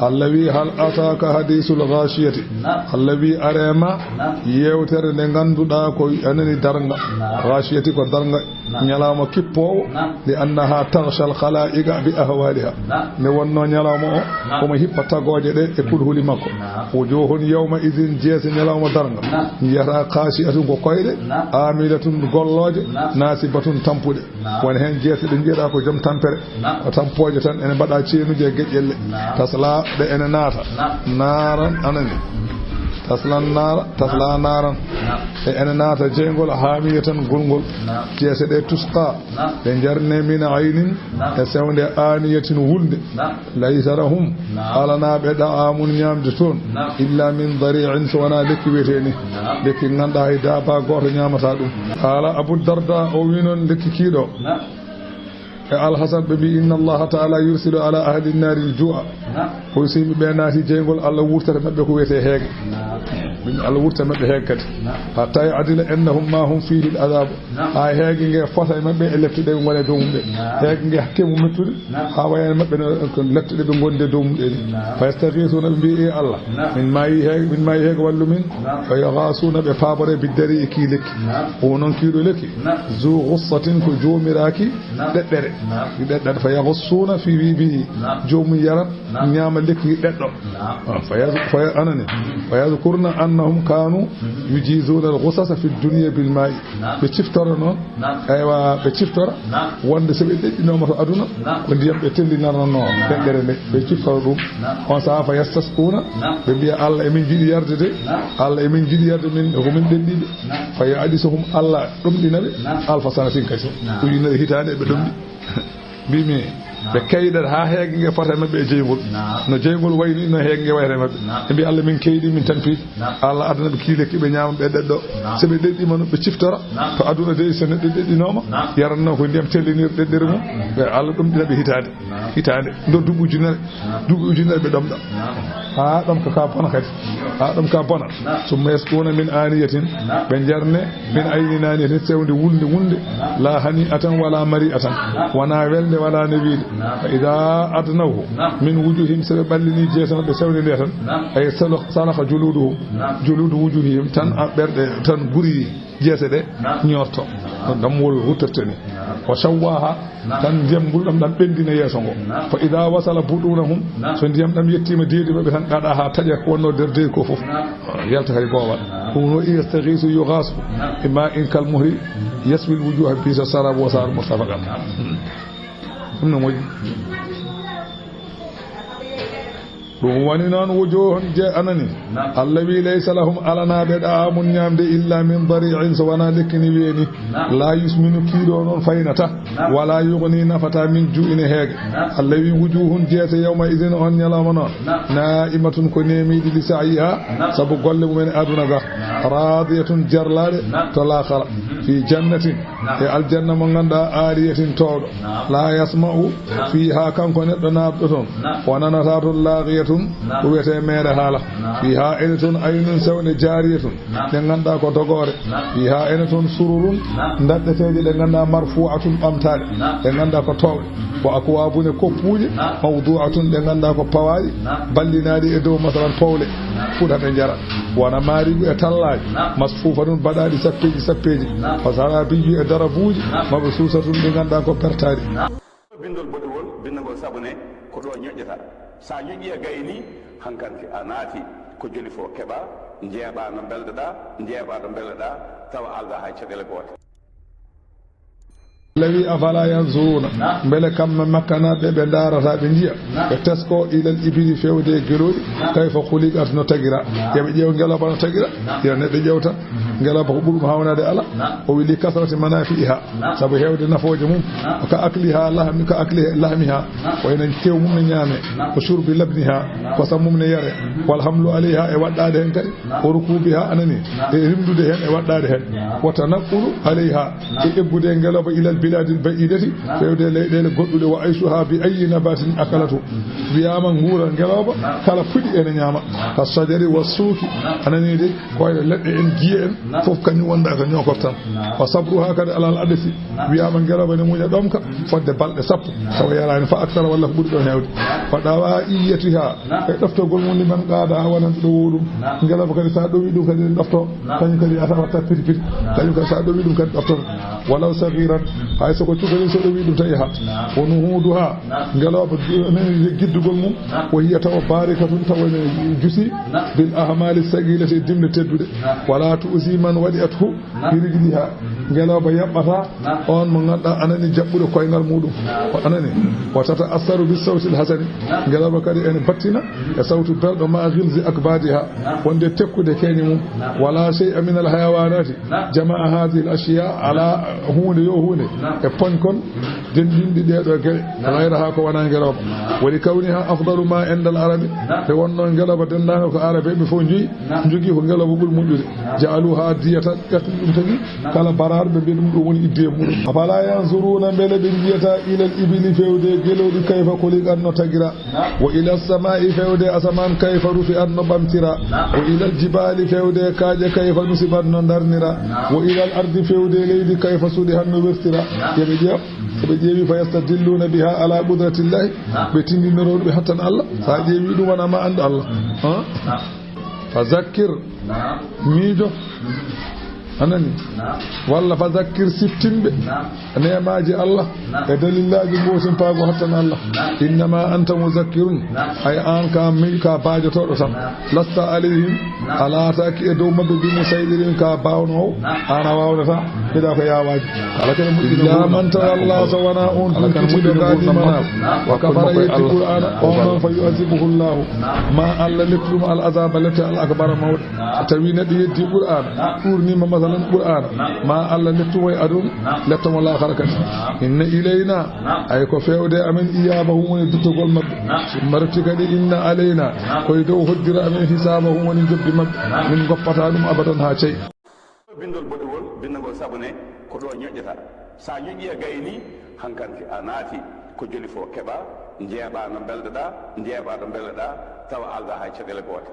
allawi hal ataka hadisul ghashiyati allawi arema yewtere de ganduda ko anani daranga ghashiyati ko daranga nyalama kippo li annaha taghshal khalaiqa bi ahwaliha ne wonno nyalama o ko mo hippa tagoje de e kulhuli makko wujuhun yawma idhin jesi nyalama daranga yara khashiyatun ko koyde amilatun golloje nasibatun tampude won hen jesi de jeeda ko jom tampere o tampoje tan ene bada ceenuje gejjelle tasla de ene nata naran anani tasla naran e ene nata jeengol hamiyatan gulgol jese de tusqa de jarne min aynin e sewnde aniyatin wulde laysarahum alana be da'amun nyamde ton illa min dari'in sawana lekki weteni lekki nganda ay daba goto nyamata dum qala abu darda o winon lekki kido الحسن ببي إن الله تعالى يرسل على أهل النار الجوع ويسيب بيناتي جيغول الله ورتر مبه كو ويته هيك من الله ورتر مبه هيك حتى يعدل انهم ما هم فيه العذاب هاي هيك غي فوتا مبه لفتده ولا دومbe هيك غي حكيمو متود ها واي مبه لفتده be gonde doomde fayastaghithuna bi Allah min mayi hek wallu min fayaghasuna bi fabare bidari ikilek onon kido leki zu ghussatin ko joomiraki deddere deddade fayaghsuna fi bi joomu yaram nyama lekki deddo فيذكرن أنهم كانوا يجيزون الغصص في الدنيا بالماء بتشفترنا أيوة بتشفتر وند سبب إنهم أدونا ونديم بتلي نرنا تدرنا بتشفترهم وصاف يستسقون ببيع الله من جدي يرد الله من جدي يرد من هم من دليل فيعدسهم الله رم دينه ألف سنة كذا وينه هتانه بدم بيمي be kaydar ha heege nge fata mabbe e jeygol no jeygol wayni no heege nge wayre mabbe e bi Allah min kaydi min tanfi Allah aduna be kiile kibe nyaam be deddo se be deddi man be ciftora to aduna de sen deddi noma yaranno ko ndem tellinir deddere mum be Allah dum dina be hitade do dubu ujunere be domda ha dum ka bona kadi ha dum ka bona summa yaskuna min aniyatin be jarne min ayninaani ne sewde wunde la hani atan wala mari atan wana welde wala nabide فإذا أدنوه من وجوههم سبلني جيسنا بسوي ليتن أي سلخ جلود وجوههم تن بري جيسده نيورتو دمول وترتني وشواها تن جمبول دم بندنا يسونغو فإذا وصل بدونهم سنديام دم يتيما ديدي be tan kada ha taje ko wonno derde ko fof yalta hay gowa kuno yastaghisu yughasu imma in kal muhri yasbil wujuha fi sarab wa sar mustafaqan وانينان وجوه جاءنني الذي ليس لهم علنا بدعام نيامد الا من ضريع سوانا لكني ويني لا يسمن كيدون فينتا ولا يغني نفتا من جوء هيك الذي وجوه جاءت يوم اذن ان يلامنا نائمه كنيمي لسعيها سبو غول من ادنا راضيه جرلاد تلاخر في جنة الجنة من غندا آلية تود لا يسمع فيها كم كنت نابتون وننتات لاغية ويتي مير حالا فيها إنتون أين سون جارية لغندا كتغور فيها إنتون سرور ندتتي لغندا مرفوعة أمتال لغندا كتغور وأكوابون كفوج موضوعة لغندا كبوالي بل لنادي إدو مثلا فولي فودا نجارة وانا ماري بيتالاج مصفوفة بدادي سبيجي فسارا بيجي ادرابوج مبسوسة لغندا كبرتاري bindol bodewol bindagol sabune ko do ñoƴƴata sa ñoƴƴi e gayni hankanti a naati ko joli fo keɓa jeeɓa no belɗoɗa tawa alga hay caɗele goote الذي أفلا ينظرون بل كم مكنا بدارة بنجيا بتسكو إلى الإبل في ودي جلود كيف خلقت نتجرا يبيجوا جلابا نتجرا يعني نتجاوتا جلابا قبول مهاونا ده الله وولي كثرة منافعها سبيه ودي نفوجهم وكأكلها لهم كأكله لهمها وإن الكيو من يامه وشرب لبنها وسمو من يره والحمل عليها يودع دهن كري وركوبها أنني يهمد دهن يودع دهن وتنقل عليها يبدو دهن جلابا إلى البلاد البلاد البعيدة فيودي ليلة قدل وعيشها بأي نبات أكلته بياما غورا غلابا كلا فدي أن نعم كالشجر والسوق أنا نيدي كويل لدئن جيئن فوف كان يواندا كان يوكرتان وصبرها كده على الأدس بياما غلابا نمونا دومك فد بالد سب سوى يراني فأكثر والله بدو هيود فدوائيتها دفتو قول من من قادا وننتدو غلابا كده سادو ويدو كده دفتو كان كده أتابتا فيت كان كده سادو ويدو كده دفتو ولو صغيرا hay soko cugani so wi dum tayi ha wono huduha ngaloba giddugol mum o yiyata o barikatun tawone jusi bil ahmali sagilati dimne teddude wala tuusi man wadi athu hirigdiha ngaloba yabbata on mo ngada anani jabbude koynal mudum o anani watata asaru bis sawti al hasani ngaloba kadi en battina e sawtu beldo ma ghilzi akbadiha wonde tekkude keni mum wala shay'a min al hayawanati jamaa hadhihi al ashiya ala hunde yo hunde e pon kon dendindi deedo gere ghayra ha ko wana ngeloba wali kawniha afdalu ma indal arabi te wonno ngeloba dendanga ko arabe be fo njugi ko ngeloba bul muddude jaaluha diyata dum tagi kala bararbe be dum do woni idde mudum afala yanzuruna bele be diyata ila al ibli fewde gelodi kayfa kuliqan no tagira wa ila as-samai fewde asaman kayfa rufi'an no bamtira wa ila al jibali fewde kaaje kayfa nusibat no darnira wa ila al ardi fewde leydi kayfa sudihan no wertira yabe jeew be jeewi fa yastadilluna biha ala qudratillahi be tindinoro be hatta Allah sa jeewi dum wana ma and Allah fazakir mijo anani walla fazakir sittimbe neemaji Allah e dalillaji gotin paago hatta Allah innama anta muzakkirun ay an ka min ka baajotodo sam lasta alayhim ala taaki e dow mabbe bi musaydirin ka bawno ana wawdata bida ko yawaji ala kan illa man tawalla sawana on tuti gadi mana wa kafara yati qur'ana on fa yu'azibuhu Allah ma alla likum al azab lati al akbar mawd tawi nadi yati qur'an turni ma masalan qur'an ma alla litu way adun latum la kharakat inna ilayna ay ko fewde amen iyabahu woni duttogol mabbe marti kadi inna alayna koy dow hoddira amen hisabahu woni jobbi mabbe min goppata dum abadan ha cey bindol bodewol bindagol sabune ko do ñoƴƴata sa ñoƴƴi e gayni hankanti a naati ko joli fo keɓa jeeɓa no belɗoɗa jeeɓa ɗo belɗoɗa tawa alda hay caɗele goote